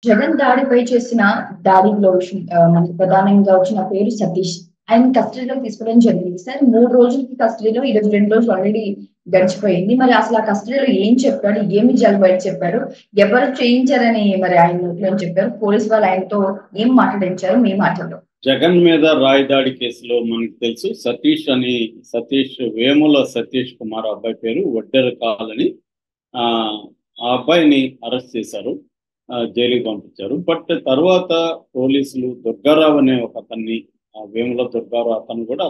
జగన్ దాడిపై చేసిన దాడిలో మనకు ప్రధానంగా వచ్చిన పేరు సతీష్. ఆయన కస్టడీలోకి తీసుకోవడం జరిగింది. సార్ 3 రోజులకి కస్టడీలో, ఈరోజు 2 రోజులు ఆల్రెడీ గడిచిపోయింది. మరి అసలు ఆ కస్టడీలో ఏం చెప్పాడు? ఏమి బయట చెప్పారు? ఎవరు చేయించారని మరి ఆయన నోట్లో నుంచి చెప్పారు? పోలీసు వాళ్ళు ఆయనతో ఏం మాట్లాడించారు మీ మాటల్లో? జగన్ మీద రాయి దాడి కేసులో మనకు తెలుసు సతీష్ వేముల సతీష్ కుమార్ అబ్బాయి పేరు వడ్డెర కాలని. ఆ అబ్బాయిని అరెస్ట్ చేశారు, జైలుకి పంపించారు. బట్ తర్వాత పోలీసులు దుర్గారావు అనే ఒక అతన్ని, వేముల దుర్గారావు అతను కూడా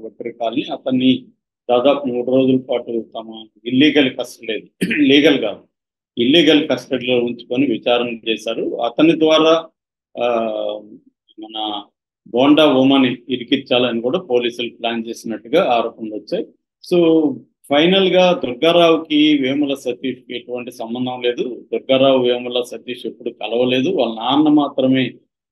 వడ్డెర కాలని, అతన్ని దాదాపు 3 రోజుల పాటు తమ ఇల్లీగల్ కస్టడీలో ఉంచుకొని విచారణ చేశారు. అతని ద్వారా మన బోండా ఉమాని ఇరికించాలని కూడా పోలీసులు ప్లాన్ చేసినట్టుగా ఆరోపణలు వచ్చాయి. సో ఫైనల్ గా దుర్గారావుకి వేముల సతీష్కి ఎటువంటి సంబంధం లేదు. దుర్గారావు వేముల సతీష్ ఎప్పుడు కలవలేదు.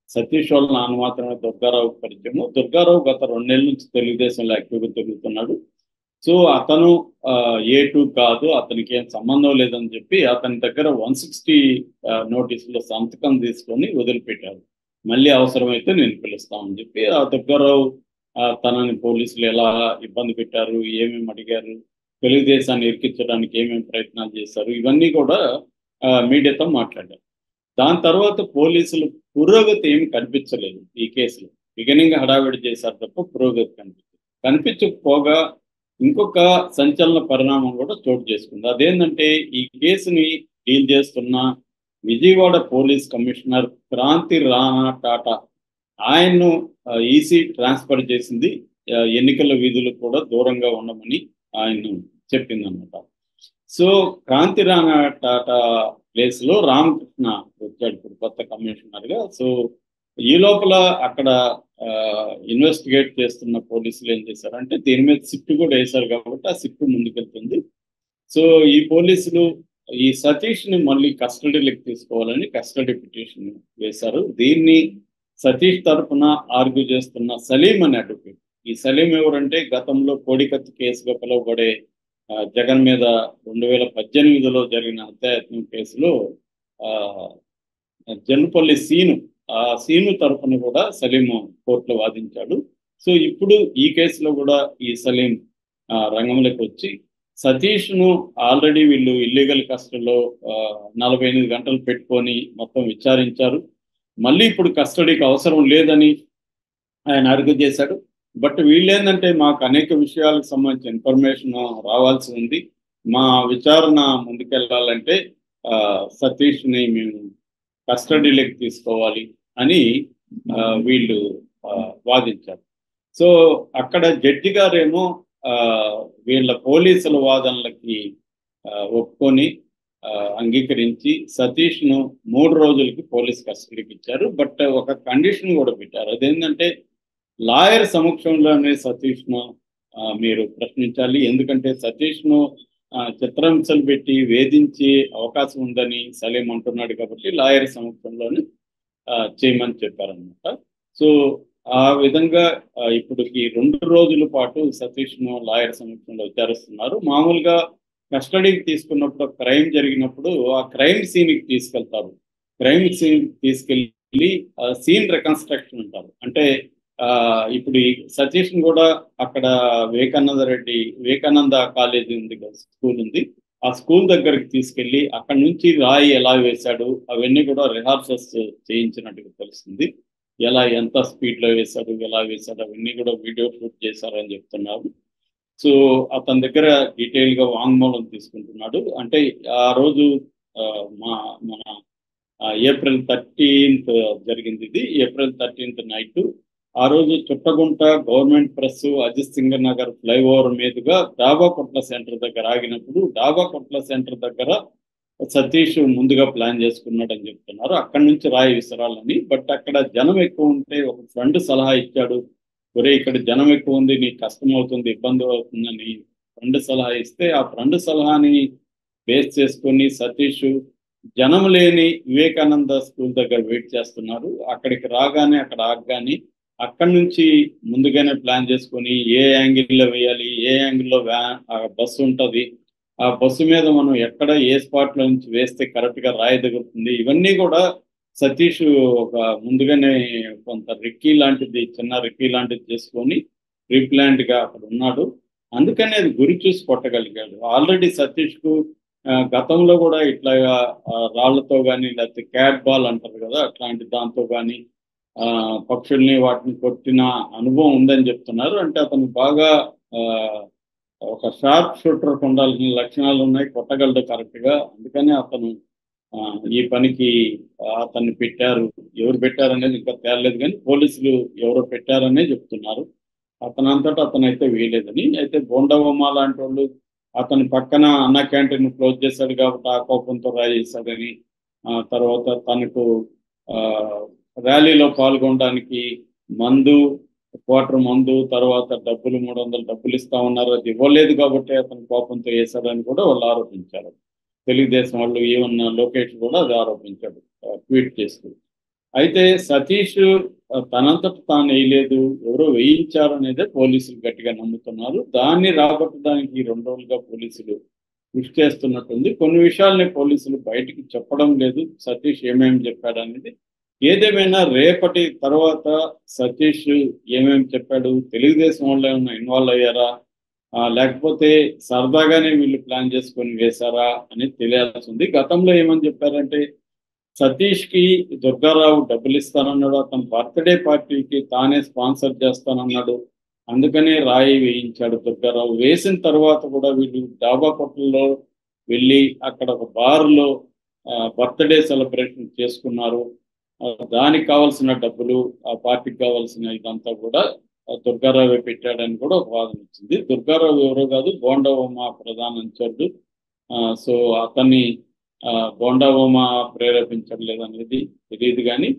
సతీష్ వాళ్ళ నాన్న మాత్రమే దుర్గారావు పరిచయము. దుర్గారావు గత 2 నెలల నుంచి తెలుగుదేశంలో యాక్టివ్గా తిరుగుతున్నాడు. సో అతను A2 కాదు, అతనికి ఏం సంబంధం లేదని చెప్పి అతని దగ్గర 160 నోటీసులో సంతకం తీసుకొని వదిలిపెట్టారు. మళ్ళీ అవసరమైతే నేను పిలుస్తామని చెప్పి ఆ దుర్గారావు తనని పోలీసులు ఎలా ఇబ్బంది పెట్టారు, ఏమేమి అడిగారు, తెలుగుదేశాన్ని ఇరికించడానికి ఏమేమి ప్రయత్నాలు చేశారు, ఇవన్నీ కూడా మీడియాతో మాట్లాడారు. దాని తర్వాత పోలీసులు పురోగతి ఏమి కనిపించలేదు ఈ కేసులో. బిగినింగ్ హడావిడి చేశారు తప్ప పురోగతి కనిపించకపోగా ఇంకొక సంచలన పరిణామం కూడా చోటు చేసుకుంది. అదేంటంటే ఈ కేసుని డీల్ చేస్తున్న విజయవాడ పోలీస్ కమిషనర్ క్రాంతి రాణా టాటా ఆయన్ను ఈసీ ట్రాన్స్ఫర్ చేసింది. ఎన్నికల విధులు కూడా దూరంగా ఉండమని ఆయన చెప్పిందన్నమాట. సో క్రాంతి రాణా టాటా ప్లేస్ లో రామకృష్ణ వచ్చాడు ఇప్పుడు కొత్త కమిషనర్ గా. సో ఈ లోపల అక్కడ ఇన్వెస్టిగేట్ చేస్తున్న పోలీసులు ఏం చేశారంటే దీని మీద సిట్ కూడా వేశారు కాబట్టి ఆ సిట్ ముందుకెళ్తుంది. సో ఈ పోలీసులు ఈ సతీష్ ని మళ్ళీ కస్టడీలోకి తీసుకోవాలని కస్టడీ పిటిషన్ వేశారు. దీన్ని సతీష్ తరఫున ఆర్గ్యూ చేస్తున్న సలీం అనే అడ్వకేట్. ఈ సలీం ఎవరంటే గతంలో కోడికత్తి కేసుగా పిలువబడే జగన్ మీద 2018లో జరిగిన హత్యాయత్నం కేసులో జన్పల్లి సీను తరఫున కూడా సలీం కోర్టులో వాదించాడు. సో ఇప్పుడు ఈ కేసులో కూడా ఈ సలీం రంగంలోకి వచ్చి సతీష్ ను ఆల్రెడీ వీళ్ళు ఇల్లీగల్ కస్టడీలో 48 గంటలు పెట్టుకొని మొత్తం విచారించారు. మళ్ళీ ఇప్పుడు కస్టడీకి అవసరం లేదని ఆయన ఆర్గ్యూ చేశాడు. బట్ వీళ్ళేందంటే మాకు అనేక విషయాలకు సంబంధించిన ఇన్ఫర్మేషన్ రావాల్సి ఉంది, మా విచారణ ముందుకెళ్ళాలంటే సతీష్ని మేము కస్టడీలోకి తీసుకోవాలి అని వీళ్ళు వాదించారు. సో అక్కడ జడ్జి గారేమో వీళ్ళ పోలీసుల వాదనలకి ఒప్పుకొని అంగీకరించి సతీష్ ను 3 రోజులకి పోలీస్ కస్టడీకి ఇచ్చారు. బట్ ఒక కండిషన్ కూడా పెట్టారు. అదేంటంటే లాయర్ సమక్షంలోనే సతీష్ ను మీరు ప్రశ్నించాలి, ఎందుకంటే సతీష్ ను చిత్రహింసలు పెట్టి వేధించే అవకాశం ఉందని సలీం అంటున్నాడు కాబట్టి లాయర్ సమక్షంలోనే చేయమని చెప్పారనమాట. సో ఆ విధంగా ఇప్పుడు ఈ 2 రోజుల పాటు సతీష్ ను లాయర్ సమక్షంలో విచారిస్తున్నారు. మామూలుగా కస్టడీకి తీసుకున్నప్పుడు క్రైమ్ జరిగినప్పుడు ఆ క్రైమ్ సీన్కి తీసుకెళ్తారు. క్రైమ్ సీన్ తీసుకెళ్ళి సీన్ రికన్స్ట్రక్షన్ అంటారు. అంటే ఇప్పుడు ఈ సతీష్ కూడా అక్కడ వివేకానంద కాలేజీ ఉంది కదా, స్కూల్ ఉంది, ఆ స్కూల్ దగ్గరికి తీసుకెళ్ళి అక్కడ నుంచి రాయి ఎలా వేశాడు అవన్నీ కూడా రిహార్సల్స్ చేయించినట్టుగా తెలుస్తుంది. ఎంత స్పీడ్లో వేశాడు, ఎలా వేశాడు అవన్నీ కూడా వీడియో షూట్ చేశారని చెప్తున్నారు. సో అతని దగ్గర డీటెయిల్గా వాంగ్మూలం తీసుకుంటున్నాడు. అంటే ఆ రోజు మన April 13th జరిగింది ఇది. April 13th నైట్ ఆ రోజు Chuttugunta government press Ajit Singh Nagar flyover మీదుగా డాబా కొట్ల సెంటర్ దగ్గర ఆగినప్పుడు డాబా కొట్ల సెంటర్ దగ్గర సతీష్ ముందుగా ప్లాన్ చేసుకున్నాడని చెప్తున్నారు. అక్కడి నుంచి రాయి విసరాలని. బట్ అక్కడ జనం ఎక్కువ ఉంటే ఒక ఫ్రెండ్ సలహా ఇచ్చాడు, ఒరే ఇక్కడ జనం ఎక్కువ ఉంది, నీకు కష్టం అవుతుంది, ఇబ్బంది అవుతుందని ఫ్రెండ్ సలహా ఇస్తే ఆ ఫ్రెండ్ సలహాని బేస్ చేసుకొని సతీష్ జనం లేని వివేకానంద స్కూల్ దగ్గర వెయిట్ చేస్తున్నారు. అక్కడికి రాగానే అక్కడ ఆగగానే అక్కడి నుంచి ముందుగానే ప్లాన్ చేసుకొని ఏ యాంగిల్లో వేయాలి, ఏ యాంగిల్లో బస్సు ఉంటుంది, ఆ బస్సు మీద మనం ఎక్కడ ఏ స్పాట్లో నుంచి వేస్తే కరెక్ట్గా రాయి తగులుతుంది, ఇవన్నీ కూడా సతీష్ ఒక ముందుగానే కొంత రిక్కీ లాంటిది, చిన్న రిక్కీ లాంటిది చేసుకొని ప్రీప్లాన్డ్ గా అక్కడ ఉన్నాడు. అందుకనే అది గురి చూసి కొట్టగలిగాడు. ఆల్రెడీ సతీష్ కు గతంలో కూడా ఇట్లాగా రాళ్లతో కానీ, లేకపోతే క్యాట్ బాల్ అంటారు కదా, అట్లాంటి దాంతో కానీ పక్షుల్ని వాటిని కొట్టిన అనుభవం ఉందని చెప్తున్నారు. అంటే అతను బాగా ఆ, ఒక షార్ప్ షూటర్ ఉండాల్సిన లక్షణాలు ఉన్నాయి, కొట్టగలడు కరెక్ట్ గా. అందుకని అతను ఈ పనికి అతన్ని పెట్టారు. ఎవరు పెట్టారు అనేది ఇంకా తేలలేదు, కానీ పోలీసులు ఎవరో పెట్టారనే చెప్తున్నారు. అతనంతటా అతనైతే వేయలేదని. అయితే బోండవమ్మ లాంటి వాళ్ళు అతని పక్కన అన్న క్యాంటీన్ క్లోజ్ చేశాడు కాబట్టి ఆ కోపంతో రాజేశాడని, తర్వాత తనకు ఆ, ర్యాలీలో పాల్గొనడానికి మందు, క్వార్టర్ మందు, తర్వాత డబ్బులు 300 డబ్బులు ఇస్తా ఉన్నారు, అది ఇవ్వలేదు కాబట్టి అతను కోపంతో వేశాడని కూడా వాళ్ళు ఆరోపించారు. తెలుగుదేశం వాళ్ళు, ఈవెన్ లోకేష్ కూడా అది ఆరోపించాడు ట్వీట్ చేస్తూ. అయితే సతీష్ తనంతట తాను వేయలేదు, ఎవరో వేయించారు అనేదే పోలీసులు గట్టిగా నమ్ముతున్నారు. దాన్ని రాబట్టడానికి ఈ 2 రోజులుగా పోలీసులు కృషి చేస్తున్నట్టుంది. కొన్ని విషయాల్ని పోలీసులు బయటికి చెప్పడం లేదు, సతీష్ ఏమేమి చెప్పాడు అనేది. ఏదేమైనా రేపటి తర్వాత సతీష్ ఏమేమి చెప్పాడు, తెలుగుదేశం వాళ్ళు ఏమైనా ఇన్వాల్వ్ అయ్యారా, లేకపోతే సరదాగానే వీళ్ళు ప్లాన్ చేసుకొని వేశారా అనేది తెలియాల్సి ఉంది. గతంలో ఏమని చెప్పారంటే సతీష్ కి దుర్గారావు డబ్బులు ఇస్తానన్నాడు, అతను బర్త్డే పార్టీకి తానే స్పాన్సర్ చేస్తానన్నాడు, అందుకనే రాయి వేయించాడు దుర్గారావు. వేసిన తర్వాత కూడా వీళ్ళు డాబా కొట్టల్లో వెళ్ళి అక్కడ ఒక బార్లో బర్త్డే సెలబ్రేషన్ చేసుకున్నారు. దానికి కావాల్సిన డబ్బులు, ఆ పార్టీకి కావాల్సిన ఇదంతా కూడా దుర్గారావే పెట్టాడని కూడా ఒక వాదన వచ్చింది. దుర్గారావు ఎవరో కాదు, బోండవమ్మ ప్రధాన అనుచరుడు. సో అతన్ని బోండవమ్మ ప్రేరేపించలేదు అనేది తెలియదు, కానీ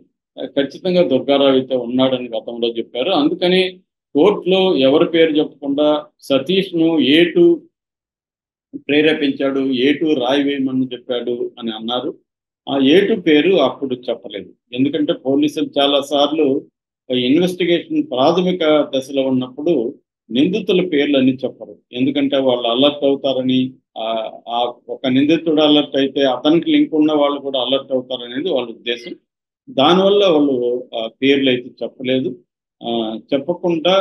ఖచ్చితంగా దుర్గారావు అయితే ఉన్నాడని గతంలో చెప్పారు. అందుకని కోర్టులో ఎవరి పేరు చెప్పకుండా సతీష్ ను ఏటు ప్రేరేపించాడు, ఏటు రాయి వేయమని చెప్పాడు అని అన్నారు. ఆ ఏటు పేరు అప్పుడు చెప్పలేదు, ఎందుకంటే పోలీసులు చాలా సార్లు ఇన్వెస్టిగేషన్ ప్రాథమిక దశలో ఉన్నప్పుడు నిందితుల పేర్లు అన్ని చెప్పరు, ఎందుకంటే వాళ్ళు అలర్ట్ అవుతారని. ఆ ఒక నిందితుడు అలర్ట్ అయితే అతనికి లింక్ ఉన్న వాళ్ళు కూడా అలర్ట్ అవుతారనేది వాళ్ళ ఉద్దేశం. దానివల్ల వాళ్ళు పేర్లు అయితే చెప్పలేదు. చెప్పకుండా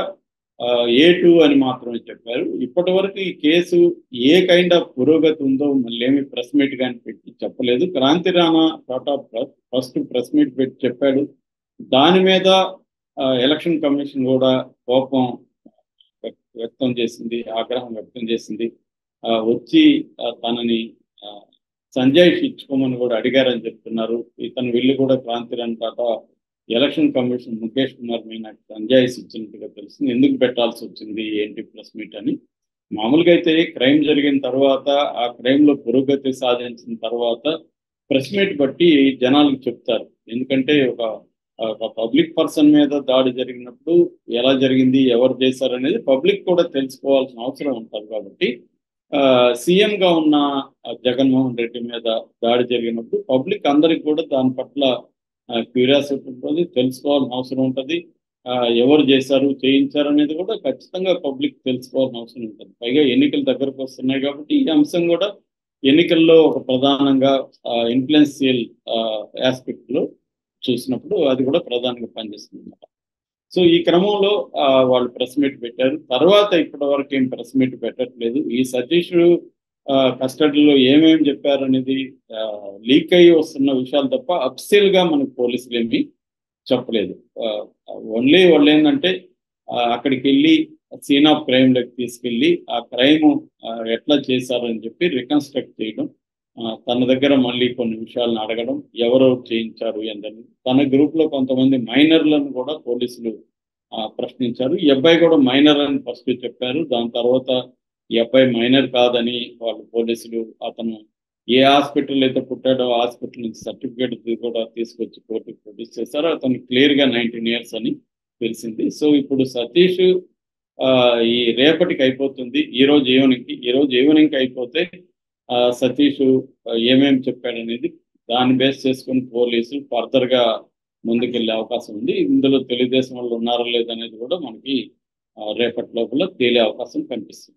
A2 అని మాత్రమే చెప్పారు. ఇప్పటి వరకు ఈ కేసు ఏ కైండ్ ఆఫ్ పురోగతి ఉందో మళ్ళీ ఏమి ప్రెస్ మీట్ కానీ పెట్టి చెప్పలేదు. Kranti Rana first press meet పెట్టి చెప్పాడు. దాని మీద ఎలక్షన్ కమిషన్ కూడా కోపం వ్యక్తం చేసింది, ఆగ్రహం వ్యక్తం చేసింది. వచ్చి తనని సంజయ్ ఇచ్చుకోమని కూడా అడిగారని చెప్తున్నారు. ఇతను వెళ్ళి కూడా క్రాంతి రాణా టాటా ఎలక్షన్ కమిషన్ ముఖేష్ కుమార్ మీనాకి సంజాయిస్ ఇచ్చినట్టుగా తెలిసింది. ఎందుకు పెట్టాల్సి వచ్చింది ఏంటి ప్రెస్ మీట్ అని. మామూలుగా అయితే క్రైమ్ జరిగిన తర్వాత, ఆ క్రైమ్ లో పురోగతి సాధించిన తర్వాత ప్రెస్ మీట్ బట్టి జనాలకు చెప్తారు. ఎందుకంటే ఒక పబ్లిక్ పర్సన్ మీద దాడి జరిగినప్పుడు ఎలా జరిగింది, ఎవరు చేశారు అనేది పబ్లిక్ కూడా తెలుసుకోవాల్సిన అవసరం ఉంటుంది. కాబట్టి సీఎం గా ఉన్న జగన్మోహన్ రెడ్డి మీద దాడి జరిగినప్పుడు పబ్లిక్ అందరికి కూడా దాని పట్ల క్యూరియాసిటీ ఉంటుంది, తెలుసుకోవాల్సిన అవసరం ఉంటుంది. ఎవరు చేశారు, చేయించారు అనేది కూడా ఖచ్చితంగా పబ్లిక్ తెలుసుకోవాల్సిన అవసరం ఉంటుంది. పైగా ఎన్నికలు దగ్గరకు వస్తున్నాయి కాబట్టి ఈ అంశం కూడా ఎన్నికల్లో ఒక ప్రధానంగా ఇన్ఫ్లుయెన్షియల్ ఆస్పెక్ట్ లో చూసినప్పుడు అది కూడా ప్రధానంగా పనిచేస్తుంది అన్నమాట. సో ఈ క్రమంలో వాళ్ళు ప్రెస్ మీట్ పెట్టారు. తర్వాత ఇప్పటి వరకు ఏం ప్రెస్ మీట్ పెట్టట్లేదు. ఈ సతీష్ కస్టడీలో ఏమేమి చెప్పారు అనేది లీక్ అయ్యి వస్తున్న విషయాలు తప్ప అఫ్సియల్ గా మనకు పోలీసులు ఏమి చెప్పలేదు. ఓన్లీ వాళ్ళు ఏంటంటే అక్కడికి వెళ్ళి సీన్ ఆఫ్ క్రైమ్ లోకి తీసుకెళ్ళి ఆ క్రైమ్ ఎట్లా చేశారు అని చెప్పి రికన్స్ట్రక్ట్ చేయడం, తన దగ్గర మళ్ళీ కొన్ని విషయాలను అడగడం, ఎవరెవరు చేయించారు ఏంటని. తన గ్రూప్ లో కొంతమంది మైనర్లను కూడా పోలీసులు ప్రశ్నించారు. ఈ అబ్బాయి కూడా మైనర్ అని ఫస్ట్ చెప్పారు. దాని తర్వాత ఈ అబ్బాయి మైనర్ కాదని వాళ్ళు పోలీసులు అతను ఏ హాస్పిటల్ అయితే పుట్టాడో హాస్పిటల్ నుంచి సర్టిఫికేట్ కూడా తీసుకొచ్చి కోర్టుకు ప్రొడ్యూస్ చేశారు. అతను క్లియర్ గా 19 years అని తెలిసింది. సో ఇప్పుడు సతీష్ ఈ రేపటికి అయిపోతుంది, ఈ రోజు ఈవినింగ్ అయిపోతే సతీష్ ఏమేమి చెప్పాడనేది దాన్ని బేస్ చేసుకుని పోలీసులు ఫర్దర్ గా ముందుకెళ్లే అవకాశం ఉంది. ఇందులో తెలుగుదేశం వాళ్ళు ఉన్నారో లేదనేది కూడా మనకి రేపటి లోపల తేలే అవకాశం కనిపిస్తుంది.